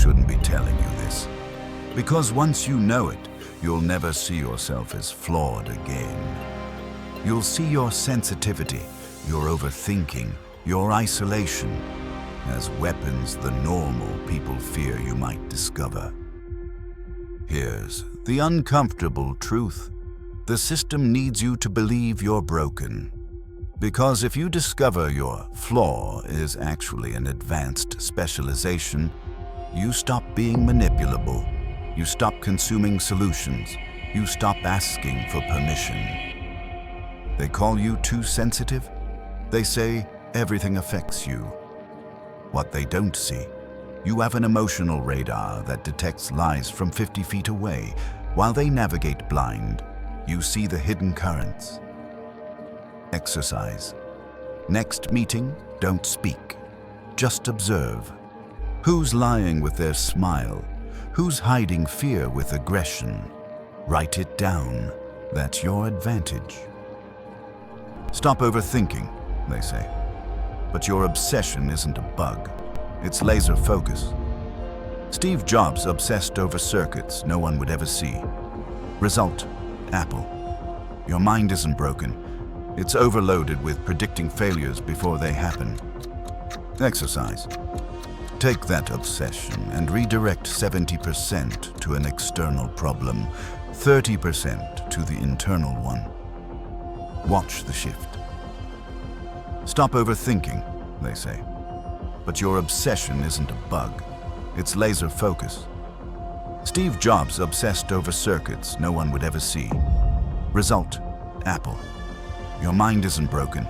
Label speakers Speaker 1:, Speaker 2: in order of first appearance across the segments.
Speaker 1: shouldn't be telling you this. Because once you know it, you'll never see yourself as flawed again. You'll see your sensitivity, your overthinking, your isolation as weapons the normal people fear you might discover. Here's the uncomfortable truth. The system needs you to believe you're broken. Because if you discover your flaw is actually an advanced specialization, you stop being manipulable. You stop consuming solutions. You stop asking for permission. They call you too sensitive. They say everything affects you. What they don't see, you have an emotional radar that detects lies from 50 feet away. While they navigate blind, you see the hidden currents. Exercise. Next meeting, don't speak. Just observe. Who's lying with their smile? Who's hiding fear with aggression? Write it down. That's your advantage. Stop overthinking, they say. But your obsession isn't a bug. It's laser focus. Steve Jobs obsessed over circuits no one would ever see. Result, Apple. Your mind isn't broken. It's overloaded with predicting failures before they happen. Exercise. Take that obsession and redirect 70% to an external problem, 30% to the internal one. Watch the shift. Stop overthinking, they say. But your obsession isn't a bug. It's laser focus. Steve Jobs obsessed over circuits no one would ever see. Result, Apple. Your mind isn't broken.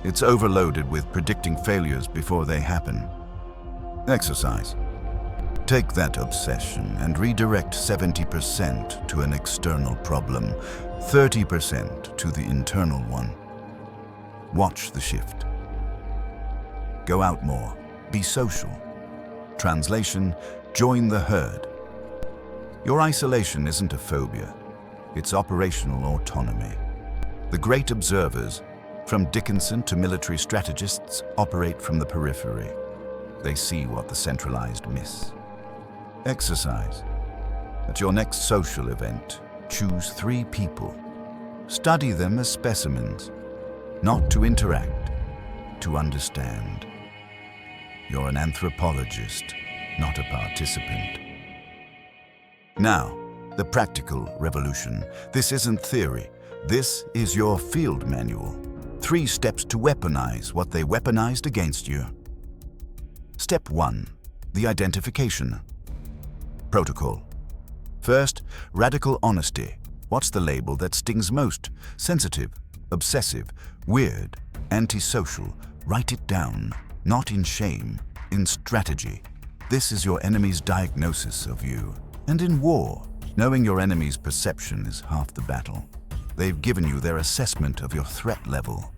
Speaker 1: It's overloaded with predicting failures before they happen. Exercise. Take that obsession and redirect 70% to an external problem, 30% to the internal one. Watch the shift. Go out more. Be social. Translation, join the herd. Your isolation isn't a phobia. It's operational autonomy. The great observers, from Dickinson to military strategists, operate from the periphery. They see what the centralized miss. Exercise. At your next social event, choose 3 people. Study them as specimens, not to interact, to understand. You're an anthropologist, not a participant. Now, the practical revolution. This isn't theory. This is your field manual. 3 steps to weaponize what they weaponized against you. Step 1. The identification. Protocol. First, radical honesty. What's the label that stings most? Sensitive, obsessive, weird, antisocial. Write it down. Not in shame, in strategy. This is your enemy's diagnosis of you. And in war, knowing your enemy's perception is half the battle. They've given you their assessment of your threat level.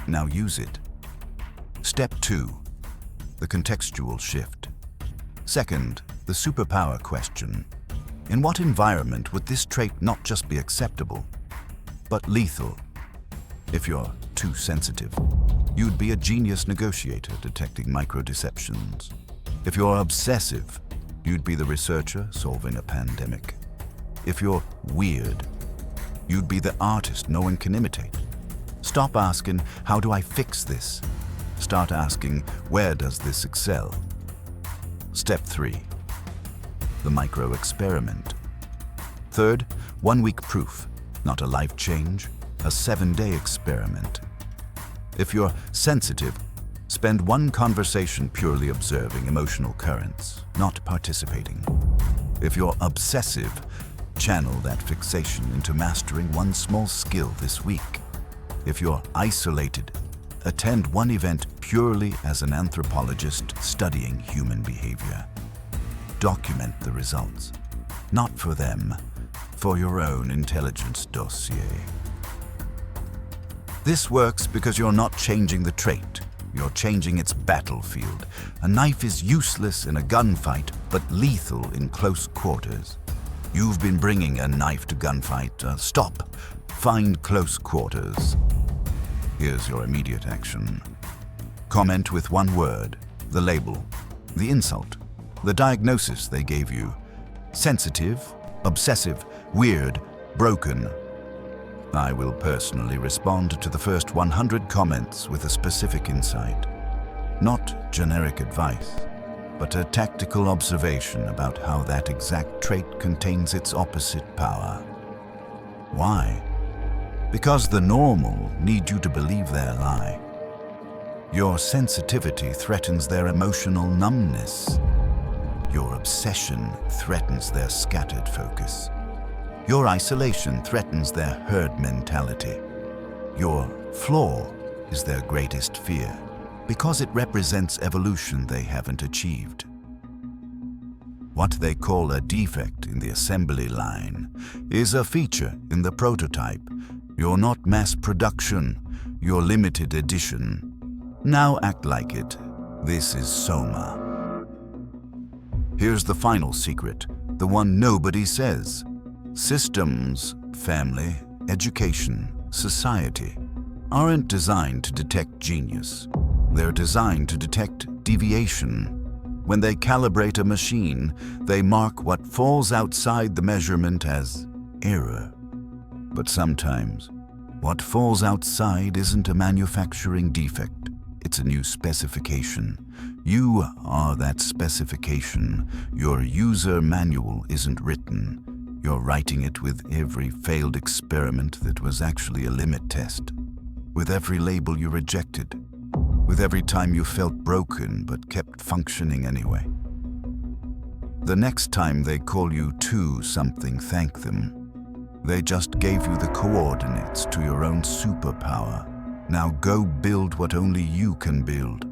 Speaker 1: Now use it. Step 2. The contextual shift. Second, the superpower question. In what environment would this trait not just be acceptable, but lethal? If you're too sensitive, you'd be a genius negotiator detecting micro-deceptions. If you're obsessive, you'd be the researcher solving a pandemic. If you're weird, you'd be the artist no one can imitate. Stop asking, how do I fix this? Start asking, where does this excel? Step 3. The micro-experiment. Third, 1-week proof, not a life change, a 7-day experiment. If you're sensitive, spend 1 conversation purely observing emotional currents, not participating. If you're obsessive, channel that fixation into mastering 1 small skill this week. If you're isolated, attend 1 event purely as an anthropologist studying human behavior. Document the results, not for them, for your own intelligence dossier. This works because you're not changing the trait, you're changing its battlefield. A knife is useless in a gunfight, but lethal in close quarters. You've been bringing a knife to gunfight. Stop. Find close quarters. Here's your immediate action. Comment with 1 word, the label, the insult, The diagnosis they gave you: sensitive, obsessive, weird, broken. I will personally respond to the first 100 comments with a specific insight. Not generic advice, but a tactical observation about how that exact trait contains its opposite power. Why? Because the normal need you to believe their lie. Your sensitivity threatens their emotional numbness. Your obsession threatens their scattered focus. Your isolation threatens their herd mentality. Your flaw is their greatest fear, because it represents evolution they haven't achieved. What they call a defect in the assembly line is a feature in the prototype. You're not mass production, you're limited edition. Now act like it. This is Soma. Here's the final secret, the one nobody says. Systems, family, education, society aren't designed to detect genius. They're designed to detect deviation. When they calibrate a machine, they mark what falls outside the measurement as error. But sometimes, what falls outside isn't a manufacturing defect. It's a new specification. You are that specification. Your user manual isn't written. You're writing it with every failed experiment that was actually a limit test, with every label you rejected, with every time you felt broken but kept functioning anyway. The next time they call you to something, thank them. They just gave you the coordinates to your own superpower. Now go build what only you can build.